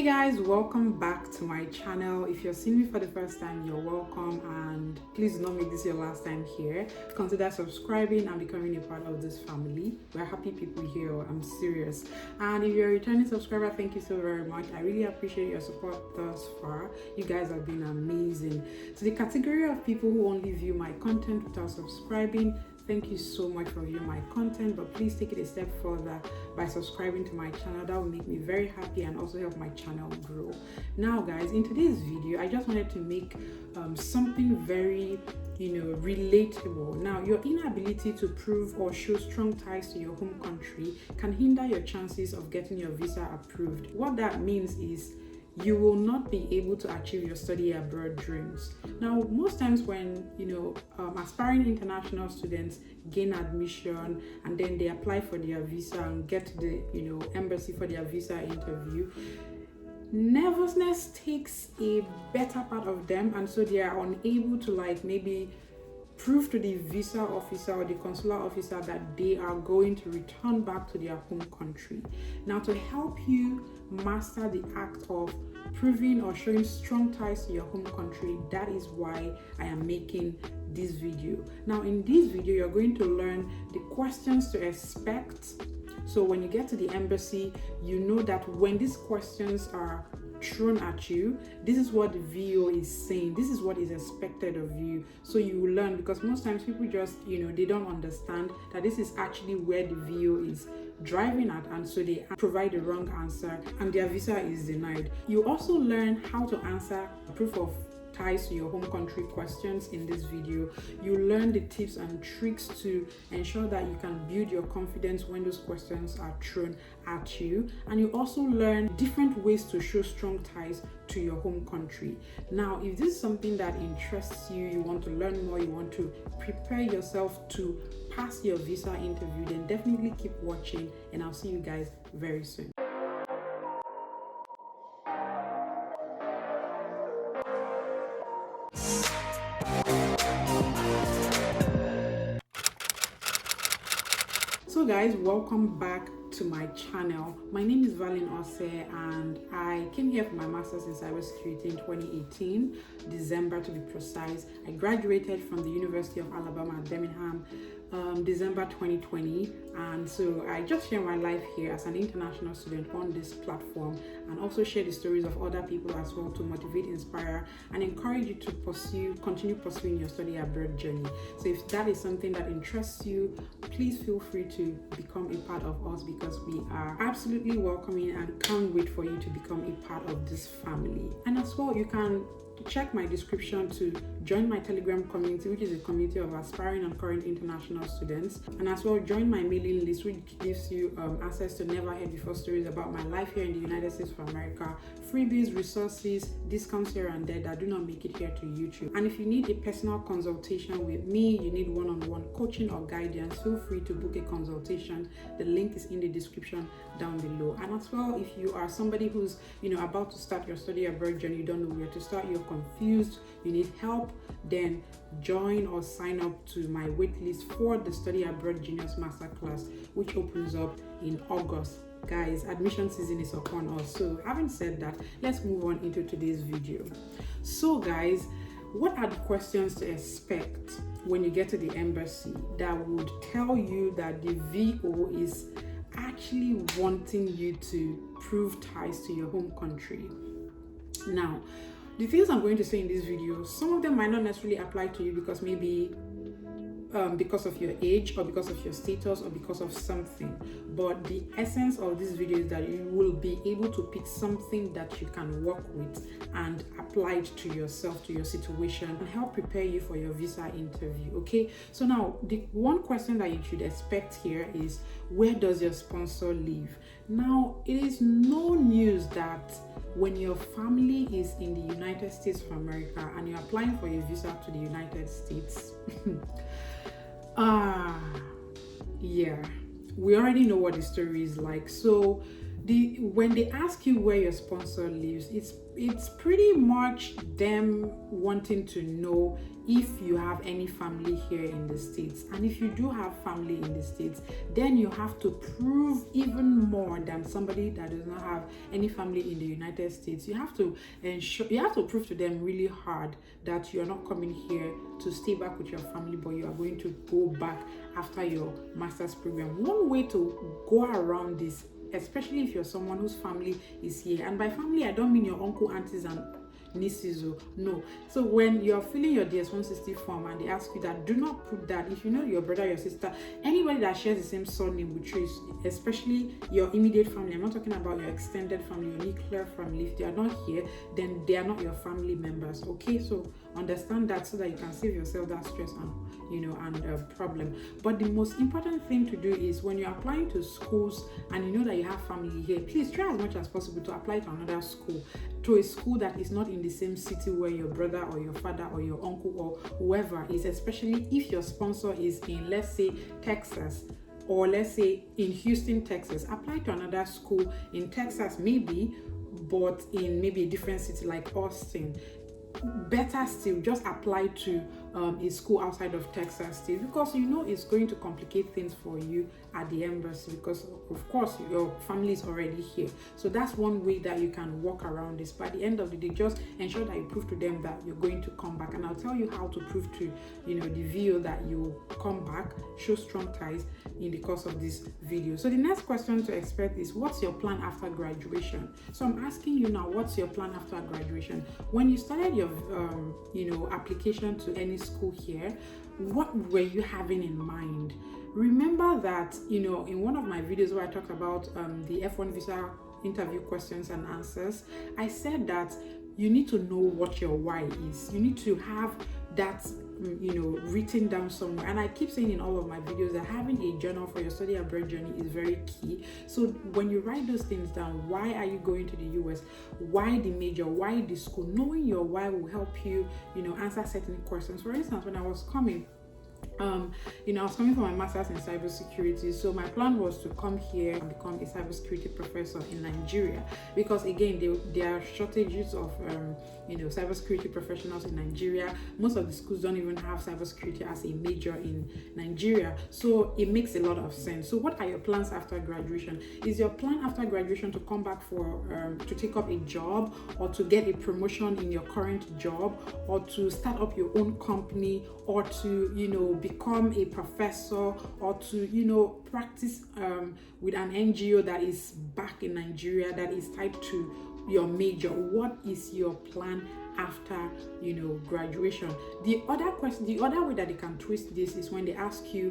Hey guys, welcome back to my channel. If you're seeing me for the first time, you're welcome, and please do not make this your last time here. Consider subscribing and becoming a part of this family. We're happy people here, I'm serious. And if you're a returning subscriber, thank you so very much. I really appreciate your support thus far. You guys have been amazing. To the category of people who only view my content without subscribing, thank you so much for viewing my content, but please take it a step further by subscribing to my channel. That will make me very happy and also help my channel grow. Now guys, in today's video I just wanted to make something very relatable. Now, your inability to prove or show strong ties to your home country can hinder your chances of getting your visa approved. What that means is you will not be able to achieve your study abroad dreams. Now, most times when aspiring international students gain admission and then they apply for their visa and get to the embassy for their visa interview, nervousness takes a better part of them, and so they are unable to maybe prove to the visa officer or the consular officer that they are going to return back to their home country. Now, to help you master the act of proving or showing strong ties to your home country, that is why I am making this video. Now, in this video, you're going to learn the questions to expect. So when you get to the embassy, you know that when these questions are thrown at you, this is what the VO is saying, this is what is expected of you. So you will learn, because most times people just they don't understand that this is actually where the VO is driving at, and so they provide the wrong answer and their visa is denied. You also learn how to answer proof of ties to your home country questions in this video. You learn the tips and tricks to ensure that you can build your confidence when those questions are thrown at you, and you also learn different ways to show strong ties to your home country. Now, if this is something that interests you, you want to learn more, you want to prepare yourself to pass your visa interview, then definitely keep watching, and I'll see you guys very soon. So guys, welcome back to my channel. My name is Valeen, and I came here for my master's in cybersecurity in 2018, December to be precise. I graduated from the University of Alabama at Birmingham, December 2020, and so I just share my life here as an international student on this platform, and also share the stories of other people as well to motivate, inspire, and encourage you to continue pursuing your study abroad journey. So if that is something that interests you, please feel free to become a part of us, because we are absolutely welcoming and can't wait for you to become a part of this family. And as well, you can check my description to join my Telegram community, which is a community of aspiring and current international students, and as well join my mailing list, which gives you access to never heard before stories about my life here in the United States of America, freebies, resources, discounts here and there that do not make it here to YouTube. And if you need a personal consultation with me, you need one-on-one coaching or guidance, feel free to book a consultation. The link is in the description down below. And as well, if you are somebody who's about to start your study abroad journey, you don't know where to start, you're confused, you need help, then join or sign up to my waitlist for the Study Abroad Genius Masterclass, which opens up in August. Guys, admission season is upon us. So having said that, let's move on into today's video. So guys, what are the questions to expect when you get to the embassy that would tell you that the VO is actually wanting you to prove ties to your home country? Now, the things I'm going to say in this video, some of them might not necessarily apply to you, because maybe because of your age or because of your status or because of something, but the essence of this video is that you will be able to pick something that you can work with and apply it to yourself, to your situation, and help prepare you for your visa interview. Okay, so now the one question that you should expect here is, where does your sponsor live? Now, it is no news that when your family is in the United States of America and you're applying for your visa to the United States, yeah, we already know what the story is like. So when they ask you where your sponsor lives, it's pretty much them wanting to know if you have any family here in the States. And if you do have family in the States, then you have to prove even more than somebody that does not have any family in the United States. You have to prove to them really hard that you're not coming here to stay back with your family, but you are going to go back after your master's program. One way to go around this, especially if you're someone whose family is here, and by family I don't mean your uncle, aunties and nieces, no. So when you're filling your DS-160 form and they ask you that, do not put that. If you know your brother, your sister, anybody that shares the same surname with you, especially your immediate family, I'm not talking about your extended family, your nuclear family, if they are not here, then they are not your family members. Okay, so understand that so that you can save yourself that stress and problem. But the most important thing to do is when you're applying to schools and you know that you have family here, please try as much as possible to apply to another school, to a school that is not in the same city where your brother or your father or your uncle or whoever is, especially if your sponsor is in, let's say, Texas, or let's say in Houston, Texas. Apply to another school in Texas maybe, but in maybe a different city like Austin. Better still, just apply to a school outside of Texas still, because you know it's going to complicate things for you at the embassy, because of course your family is already here. So that's one way that you can walk around this. But at the end of the day, just ensure that you prove to them that you're going to come back, and I'll tell you how to prove to the VO that you come back. Show strong ties in the course of this video. So the next question to expect is, what's your plan after graduation? So I'm asking you now, what's your plan after graduation? When you started your application to any school here, what were you having in mind? Remember that in one of my videos where I talked about the F1 visa interview questions and answers, I said that you need to know what your why is. You need to have that written down somewhere. And I keep saying in all of my videos that having a journal for your study abroad journey is very key. So when you write those things down, why are you going to the US? Why the major? Why the school? Knowing your why will help you answer certain questions. For instance, when I was coming, I was coming for my master's in cybersecurity. So my plan was to come here and become a cybersecurity professor in Nigeria, because again, there are shortages of cybersecurity professionals in Nigeria. Most of the schools don't even have cybersecurity as a major in Nigeria. So it makes a lot of sense. So what are your plans after graduation? Is your plan after graduation to come back to take up a job, or to get a promotion in your current job, or to start up your own company, or to become a professor, or to practice with an NGO that is back in Nigeria that is tied to your major? What is your plan after graduation? The other way that they can twist this is when they ask you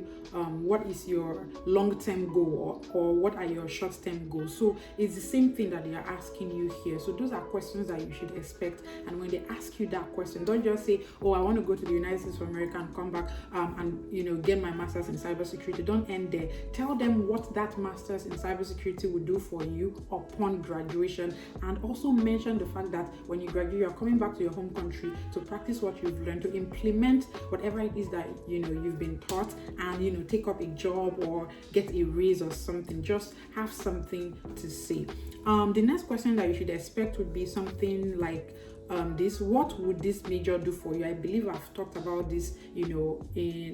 what is your long-term goal, or what are your short-term goals. So it's the same thing that they are asking you here. So those are questions that you should expect. And when they ask you that question, don't just say, oh, I want to go to the United States of America and come back and get my master's in cybersecurity. Don't end there. Tell them what that master's in cybersecurity will do for you upon graduation, and also mention the fact that when you graduate, you're coming back to your home country to practice what you've learned, to implement whatever it is that you've been taught, and take up a job or get a raise or something. Just have something to say. The next question that you should expect would be something like this: what would this major do for you? I believe I've talked about this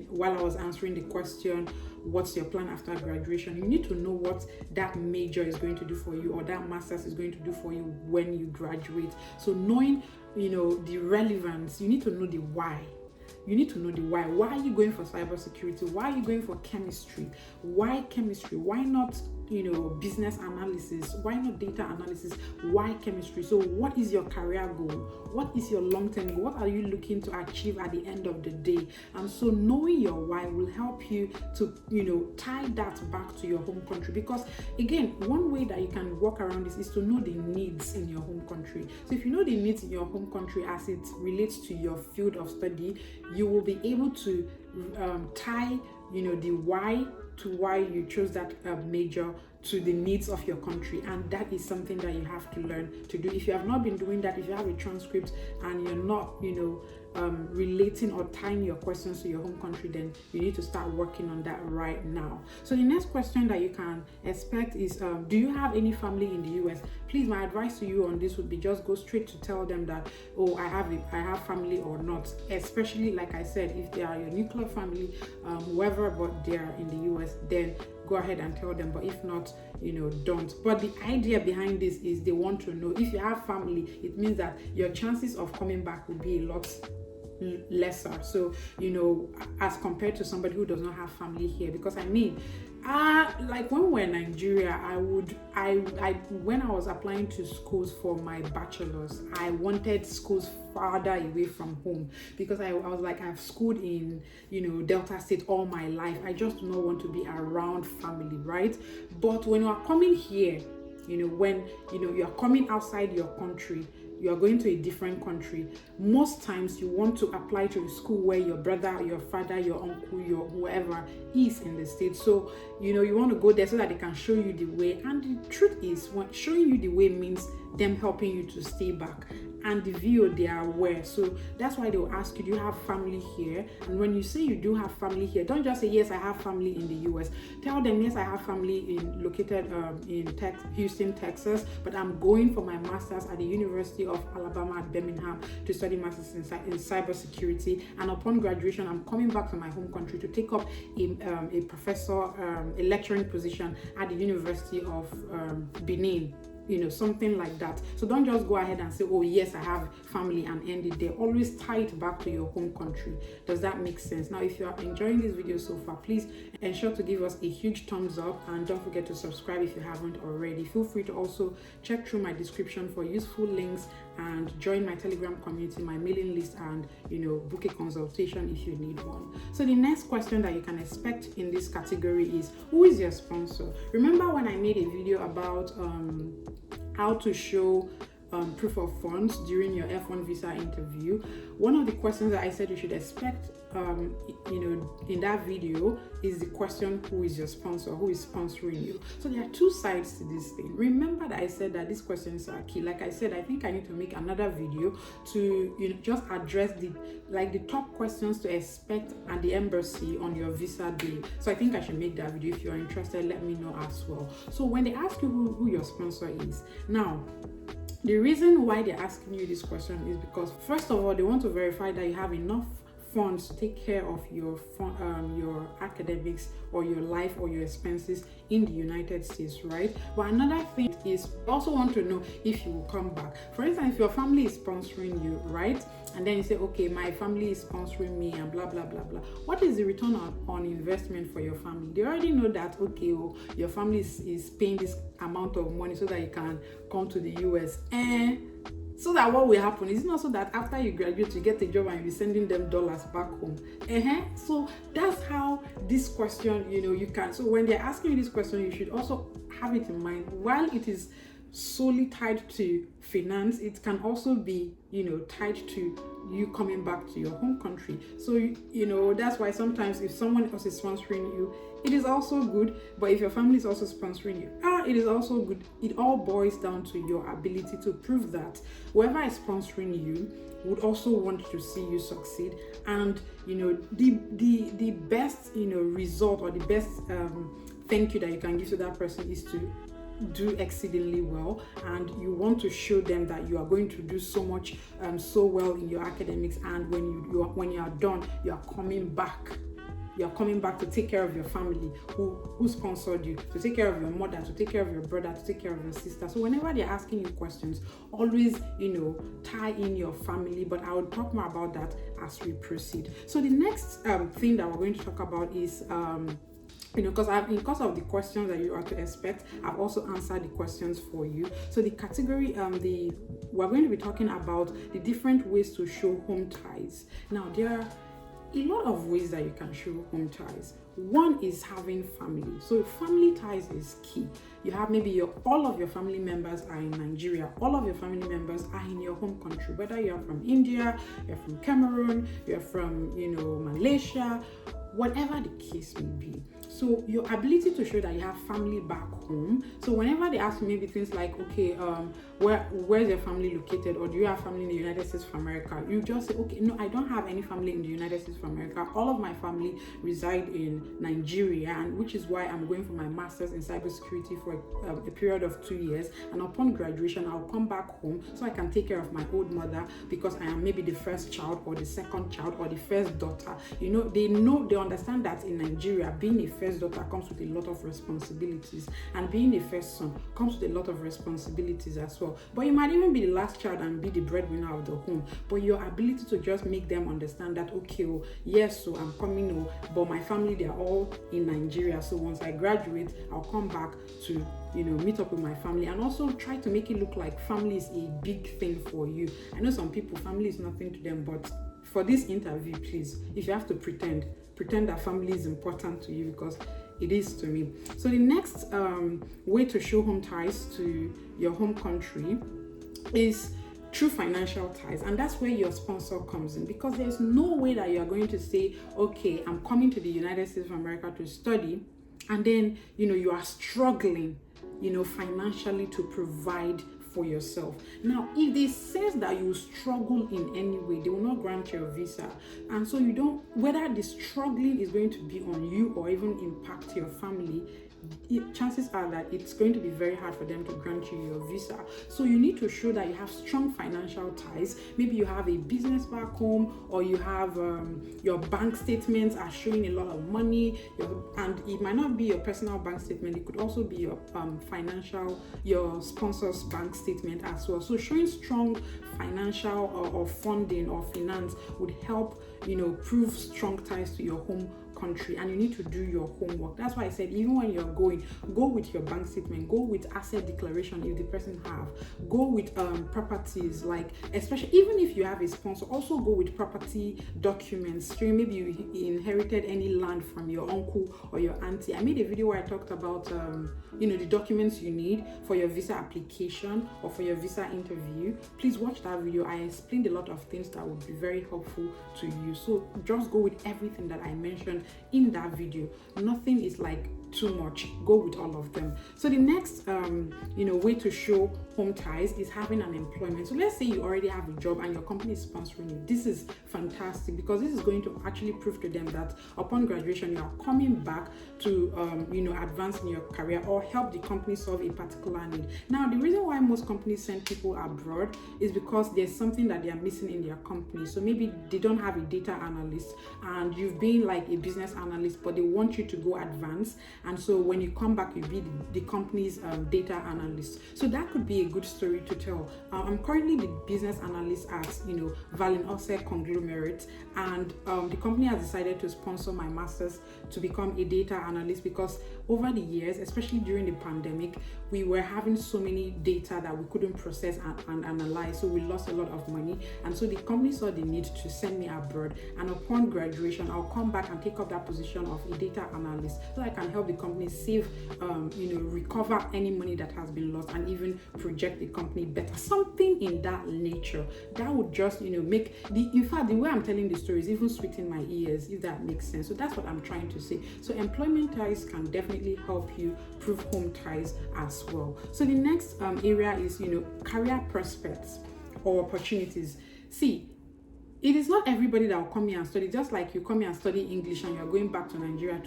while I was answering the question, what's your plan after graduation? You need to know what that major is going to do for you, or that master's is going to do for you when you graduate. So knowing the relevance, you need to know the why. You need to know the why. Why are you going for cybersecurity? Why are you going for chemistry? Why chemistry? Why not business analysis? Why not data analysis? Why chemistry? So what is your career goal? What is your long-term goal? What are you looking to achieve at the end of the day? And so knowing your why will help you to tie that back to your home country. Because again, one way that you can work around this is to know the needs in your home country. So if you know the needs in your home country as it relates to your field of study, you will be able to tie the why to why you chose that major to the needs of your country, and that is something that you have to learn to do. If you have not been doing that, if you have a transcript and you're not relating or tying your questions to your home country, then you need to start working on that right now. So the next question that you can expect is, do you have any family in the US? Please, my advice to you on this would be just go straight to tell them that, oh, I have family or not, especially like I said, if they are your nuclear family, whoever, but they are in the US, then go ahead and tell them. But if not, don't. But the idea behind this is they want to know if you have family, it means that your chances of coming back will be a lot lesser. So, as compared to somebody who does not have family here. Because like when we're in Nigeria, when I was applying to schools for my bachelor's, I wanted schools farther away from home, because I was like, I've schooled in Delta State all my life. I just do not want to be around family, right? But when you are coming here, when you are coming outside your country, you are going to a different country, most times you want to apply to a school where your brother, your father, your uncle, your whoever is in the state. So you want to go there so that they can show you the way. And the truth is, showing you the way means them helping you to stay back, and the view they are aware. So that's why they will ask you, do you have family here? And when you say you do have family here, don't just say yes, I have family in the US. Tell them, yes, I have family located in Houston, Texas, but I'm going for my master's at the University of Alabama at Birmingham to study masters in cybersecurity, and upon graduation I'm coming back to my home country to take up a professor, a lecturing position at the University of Benin, something like that. So don't just go ahead and say, oh yes, I have family, and end it there. Always tie it back to your home country. Does that make sense? Now, if you are enjoying this video so far, please ensure to give us a huge thumbs up, and don't forget to subscribe if you haven't already. Feel free to also check through my description for useful links, and join my Telegram community, my mailing list, and book a consultation if you need one. So the next question that you can expect in this category is, who is your sponsor? Remember when I made a video about how to show proof of funds during your F1 visa interview? One of the questions that I said you should expect in that video is the question, who is your sponsor? Who is sponsoring you? So there are two sides to this thing. Remember that I said that these questions are key. Like I said, I think I need to make another video to just address the top questions to expect at the embassy on your visa day. So I think I should make that video. If you're interested, let me know as well. So when they ask you who your sponsor is, now the reason why they're asking you this question is because, first of all, they want to verify that you have enough funds to take care of your academics or your life or your expenses in the United States, right? But another thing is, they also want to know if you will come back. For instance, if your family is sponsoring you, right? And then you say, okay, my family is sponsoring me and blah, blah, blah, blah. What is the return on investment for your family? They already know that, okay, your family is paying this amount of money so that you can come to the US. And so that what will happen is not so that after you graduate, you get a job and you'll be sending them dollars back home. So that's how this question, you can. So when they're asking you this question, you should also have it in mind. While it is solely tied to finance, it can also be tied to you coming back to your home country. So that's why sometimes if someone else is sponsoring you, it is also good. But if your family is also sponsoring you, it is also good. It all boils down to your ability to prove that whoever is sponsoring you would also want to see you succeed. And the best result, or the best thank you that you can give to that person is to do exceedingly well, and you want to show them that you are going to do so much so well in your academics, and when you are done, you are coming back to take care of your family who sponsored you, to take care of your mother, to take care of your brother, to take care of your sister. So whenever they're asking you questions, always tie in your family, but I will talk more about that as we proceed. So the next thing that we're going to talk about is because of the questions that you are to expect, I've also answered the questions for you. So the category, we're going to be talking about the different ways to show home ties. Now, there are a lot of ways that you can show home ties. One is having family. So family ties is key. You have maybe all of your family members are in Nigeria, all of your family members are in your home country, whether you're from India, you're from Cameroon, you're from Malaysia, whatever the case may be. So your ability to show that you have family back home. So whenever they ask maybe things like, okay, where's your family located, or do you have family in the United States of America, you just say, okay, no, I don't have any family in the United States of America. All of my family reside in Nigeria, and which is why I'm going for my master's in cybersecurity for a period of 2 years. And upon graduation, I'll come back home so I can take care of my old mother, because I am maybe the first child or the second child or the first daughter. They understand that in Nigeria, being a first daughter comes with a lot of responsibilities, and being a first son comes with a lot of responsibilities as well. But you might even be the last child and be the breadwinner of the home. But your ability to just make them understand that, okay, yes, so I'm coming, but my family, they're all in Nigeria. So once I graduate, I'll come back to meet up with my family, and also try to make it look like family is a big thing for you. I know some people, family is nothing to them, but for this interview, please, if you have to pretend that family is important to you, because it is to me. So the next way to show home ties to your home country is through financial ties, and that's where your sponsor comes in, because there's no way that you are going to say, okay, I'm coming to the United States of America to study, and then you are struggling financially to provide for yourself. Now, if they sense that you struggle in any way, they will not grant your visa. And so whether the struggling is going to be on you or even impact your family, chances are that it's going to be very hard for them to grant you your visa. So you need to show that you have strong financial ties. Maybe you have a business back home, or you have your bank statements are showing a lot of money, and it might not be your personal bank statement, it could also be your your sponsor's bank statement as well. So showing strong financial or funding or finance would help prove strong ties to your home country, and you need to do your homework. That's why I said, even when you're going, go with your bank statement, go with asset declaration if the person have, go with properties, like, especially even if you have a sponsor, also go with property documents. Maybe you inherited any land from your uncle or your auntie. I made a video where I talked about the documents you need for your visa application or for your visa interview. Please watch that video. I explained a lot of things that would be very helpful to you. So just go with everything that I mentioned in that video. Nothing is like too much. Go with all of them. So the next way to show home ties is having an employment. So let's say you already have a job and your company is sponsoring you. This is fantastic, because this is going to actually prove to them that upon graduation you are coming back to advance in your career or help the company solve a particular need. Now, the reason why most companies send people abroad is because there's something that they are missing in their company. So maybe they don't have a data analyst, and you've been like a business analyst, but they want you to go advance. And so when you come back, you'll be the company's data analyst. So that could be a good story to tell. I'm currently the business analyst at Valeen conglomerate, and the company has decided to sponsor my master's to become a data analyst, because over the years, especially during the pandemic, we were having so many data that we couldn't process and analyze, so we lost a lot of money. And so the company saw the need to send me abroad, and upon graduation I'll come back and take up that position of a data analyst, so I can help the company save recover any money that has been lost, and even project the company better, something in that nature. That would just make the way I'm telling the story is even sweet in my ears, if that makes sense. So that's what I'm trying to say. So employment ties can definitely help you prove home ties as well. So the next area is career prospects or opportunities. See, it is not everybody that will come here and study. Just like you come here and study English and you're going back to Nigeria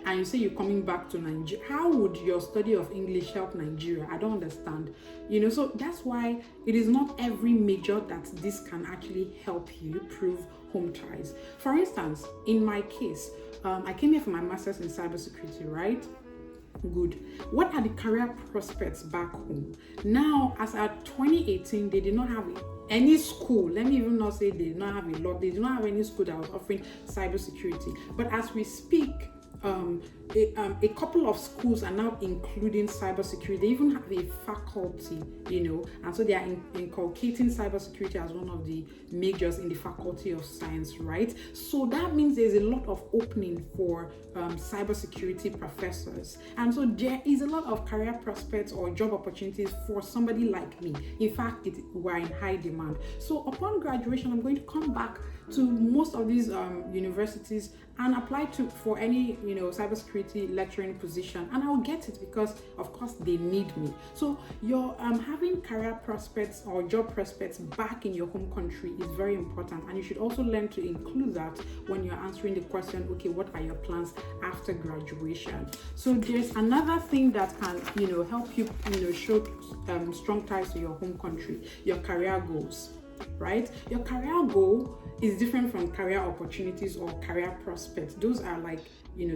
and you say you're coming back to Nigeria. How would your study of English help Nigeria? I don't understand. So that's why it is not every major that this can actually help you prove home ties. For instance, in my case, I came here for my master's in cybersecurity, right? Good. What are the career prospects back home? Now, as at 2018, they did not have any school. Let me even not say they did not have a lot. They did not have any school that was offering cybersecurity. But as we speak, a couple of schools are now including cybersecurity. They even have a faculty, and so they are inculcating cybersecurity as one of the majors in the faculty of science, right? So that means there's a lot of opening for cybersecurity professors, and so there is a lot of career prospects or job opportunities for somebody like me. In fact, we're in high demand. So upon graduation, I'm going to come back to most of these universities and apply for any cybersecurity lecturing position, and I'll get it because of course they need me. So your having career prospects or job prospects back in your home country is very important, and you should also learn to include that when you're answering the question, okay, what are your plans after graduation? So there's another thing that can help you show strong ties to your home country: your career goals. Right? Your career goal is different from career opportunities or career prospects. Those are like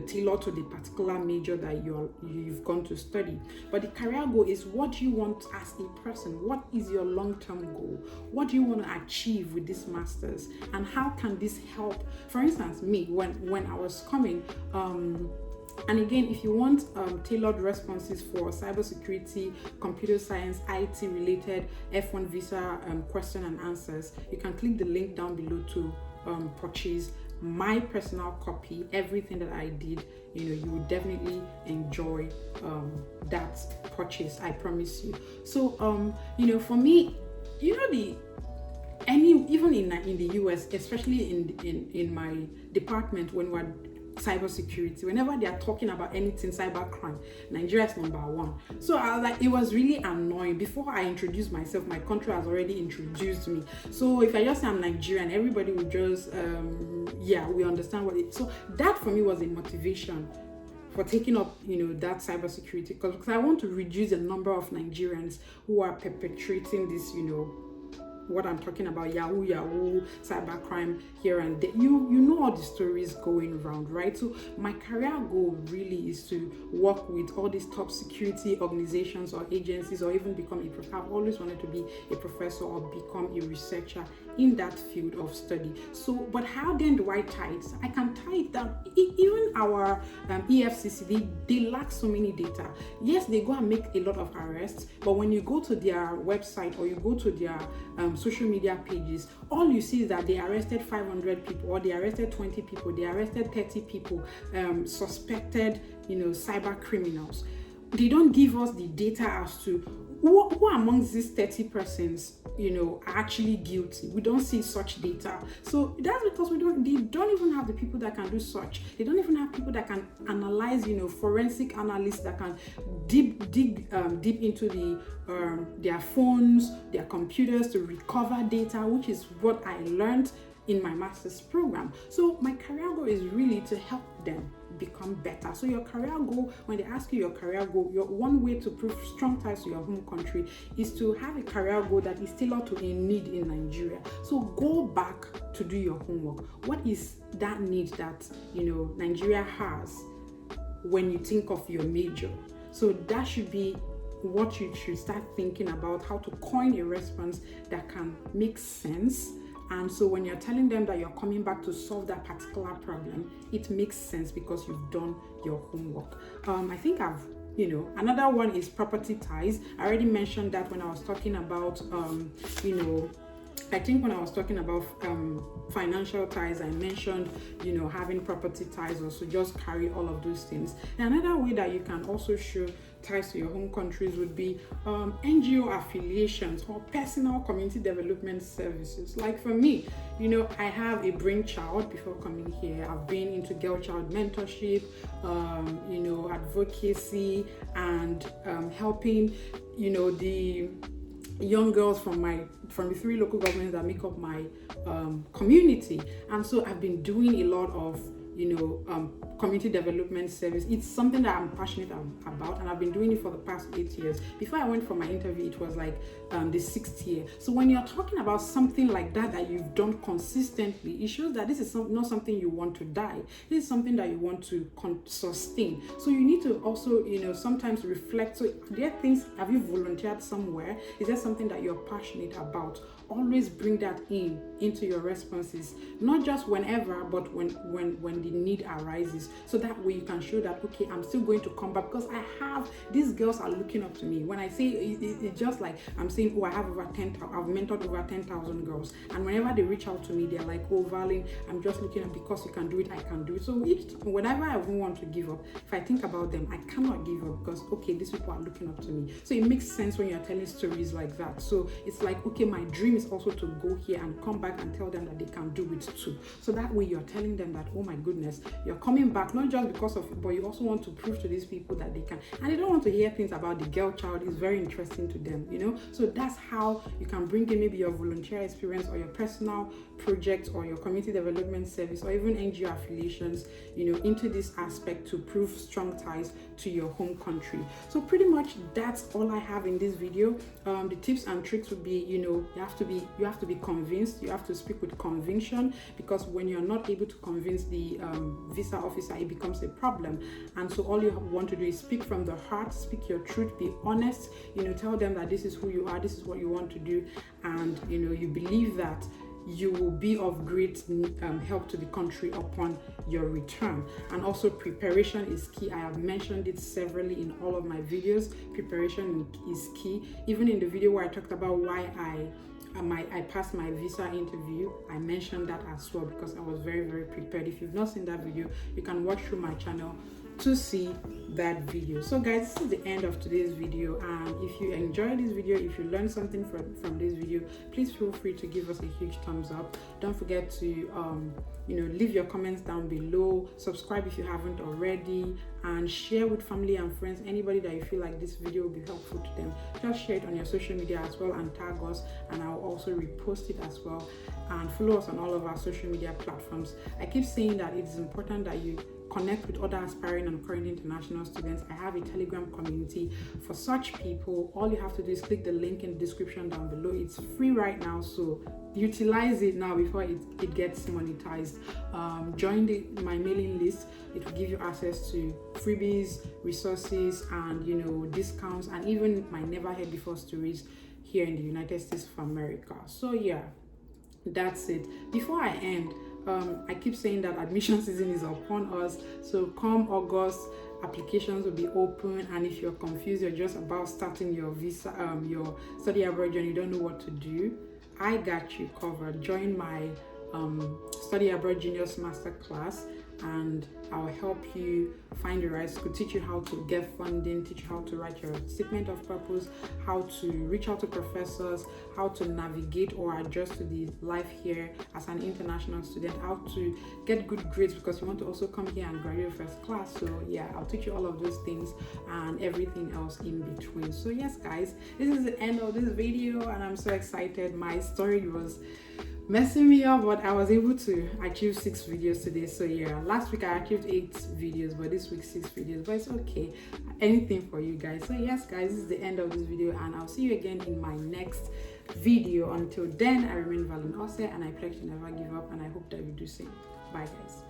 tailored to the particular major that you've gone to study. But the career goal is what you want as a person. What is your long-term goal? What do you want to achieve with this master's? And how can this help? For instance, me, when I was coming, and again, if you want tailored responses for cybersecurity, computer science, IT related F1 visa question and answers, you can click the link down below to purchase my personal copy. Everything that I did, you will definitely enjoy that purchase, I promise you. So for me, even in the US, especially in my department, when we're cybersecurity, whenever they are talking about anything cybercrime, Nigeria is number one. So I was like, it was really annoying. Before I introduced myself, my country has already introduced me. So if I just say I'm Nigerian, everybody would just we understand what it. So that for me was a motivation for taking up that cybersecurity, because I want to reduce the number of Nigerians who are perpetrating this what I'm talking about, Yahoo, cybercrime here and there. You know all the stories going around, right? So my career goal really is to work with all these top security organizations or agencies, or even become a professor. I've always wanted to be a professor or become a researcher in that field of study. So, but how then do I tie it? I can tie it down. Even our EFCC, they lack so many data. Yes, they go and make a lot of arrests, but when you go to their website or you go to their social media pages, all you see is that they arrested 500 people, or they arrested 20 people, they arrested 30 people, suspected cyber criminals. They don't give us the data as to who amongst these 30 persons are actually guilty. We don't see such data. So that's because they don't even have the people that can do such. They don't even have people that can analyze, forensic analysts that can dig deep into their phones, their computers to recover data, which is what I learned in my master's program. So my career goal is really to help them become better. So your career goal, when they ask you your career goal, your one way to prove strong ties to your home country is to have a career goal that is tailored to a need in Nigeria. So go back to do your homework. What is that need that Nigeria has when you think of your major? So that should be what you should start thinking about, how to coin a response that can make sense. And so when you're telling them that you're coming back to solve that particular problem, it makes sense because you've done your homework. I think another one is property ties. I already mentioned that when I was talking about, financial ties, I mentioned, having property ties also, just carry all of those things. And another way that you can also show ties to your home countries would be NGO affiliations or personal community development services. Like for me, I have a brainchild before coming here. I've been into girl child mentorship, advocacy, and helping, the young girls from the 3 local governments that make up my community. And so I've been doing a lot of community development service. It's something that I'm passionate about, and I've been doing it for the past 8 years. Before I went for my interview, it was like the 6th year. So when you're talking about something like that you've done consistently, it shows that this is not something you want to die. This is something that you want to sustain. So you need to also sometimes reflect. So have you volunteered somewhere? Is there something that you're passionate about? Always bring that into your responses, not just whenever, but when the need arises. so that way you can show that, okay, I'm still going to come back because I have, these girls are looking up to me. When I say it's just like I'm saying, oh, I have over 10,000, I've mentored over 10,000 girls, and whenever they reach out to me, they're like, oh, Valeen, I'm just looking at, because you can do it, I can do it. So whenever I want to give up, if I think about them, I cannot give up, because okay, these people are looking up to me. So it makes sense when you're telling stories like that. So it's like, okay, my dream is also to go here and come back and tell them that they can do it too. So that way you're telling them that, oh my goodness, you're coming back not just because of it, but you also want to prove to these people that they can. And they don't want to hear things about the girl child. It's very interesting to them, you know. So that's how you can bring in maybe your volunteer experience or your personal project or your community development service or even NGO affiliations, you know, into this aspect to prove strong ties to your home country. So pretty much that's all I have in this video. The tips and tricks would be, you know, you have to be convinced. You have to speak with conviction, because when you're not able to convince the visa officer, it becomes a problem. And so all you want to do is speak from the heart, speak your truth, be honest, you know, tell them that this is who you are, this is what you want to do, and you know, you believe that you will be of great help to the country upon your return. And also preparation is key. I have mentioned it severally in all of my videos. Preparation is key. Even in the video where I talked about why I passed my visa interview, I mentioned that as well, because I was very, very prepared. If you've not seen that video, you can watch through my channel to see that video. So guys, this is the end of today's video, and if you enjoyed this video, if you learned something from this video, please feel free to give us a huge thumbs up. Don't forget to you know, leave your comments down below, subscribe if you haven't already, and share with family and friends, anybody that you feel like this video will be helpful to them. Just share it on your social media as well and tag us, and I'll also repost it as well. And follow us on all of our social media platforms. I keep saying that it is important that you connect with other aspiring and current international students. I have a Telegram community for such people. All you have to do is click the link in the description down below. It's free right now, so utilize it now before it gets monetized. Join my mailing list. It will give you access to freebies, resources, and you know, discounts, and even my never heard before stories here in the United States of America. So yeah, that's it. Before I end, I keep saying that admission season is upon us. So come August, applications will be open, and if you're confused, you're just about starting your visa, your study abroad journey, you don't know what to do, I got you covered. Join my study abroad juniors master class, and I'll help you find the right school, teach you how to get funding, teach you how to write your statement of purpose, how to reach out to professors, how to navigate or adjust to the life here as an international student, how to get good grades, because you want to also come here and graduate first class. So yeah, I'll teach you all of those things and everything else in between. So yes guys, this is the end of this video, and I'm so excited. My story was messing me up, but I was able to achieve 6 videos today. So yeah, last week I achieved 8 videos, but this week 6 videos, but it's okay, anything for you guys. So yes guys, this is the end of this video, and I'll see you again in my next video. Until then, I remain Valeen Ose, and I pledge to never give up, and I hope that you do same. Bye guys.